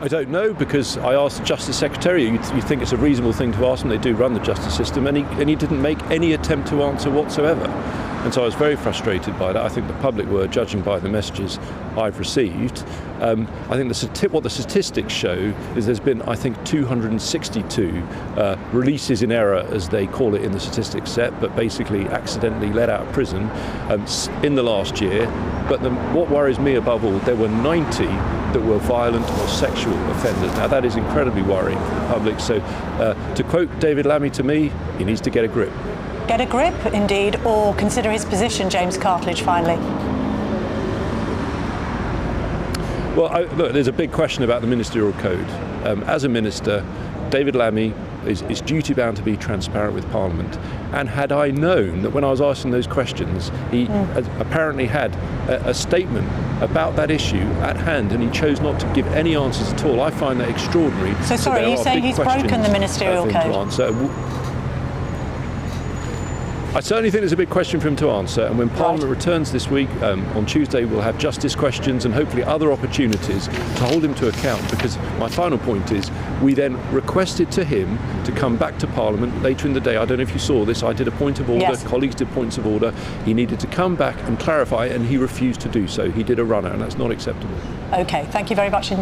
I don't know, because I asked the Justice Secretary. You think it's a reasonable thing to ask them. They do run the justice system, and he didn't make any attempt to answer whatsoever. And so I was very frustrated by that. I think the public were, judging by the messages I've received. I think what the statistics show is there's been, I think, 262 releases in error, as they call it in the statistics set, but basically accidentally let out of prison in the last year. But what worries me above all, there were 90 that were violent or sexual offenders. Now that is incredibly worrying for the public. So to quote David Lammy to me, he needs to get a grip. Get a grip, indeed, or consider his position, James Cartlidge, finally. Well, look, there's a big question about the Ministerial Code. As a minister, David Lammy is duty-bound to be transparent with Parliament. And had I known that when I was asking those questions, he apparently had a statement about that issue at hand, and he chose not to give any answers at all, I find that extraordinary. So sorry, are you saying he's broken the Ministerial Code? I certainly think there's a big question for him to answer, and when Parliament returns this week, on Tuesday, we'll have justice questions and hopefully other opportunities to hold him to account, because my final point is we then requested to him to come back to Parliament later in the day. I don't know if you saw this, I did a point of order, yes. Colleagues did points of order. He needed to come back and clarify, and he refused to do so. He did a runner, and that's not acceptable. OK, thank you very much indeed.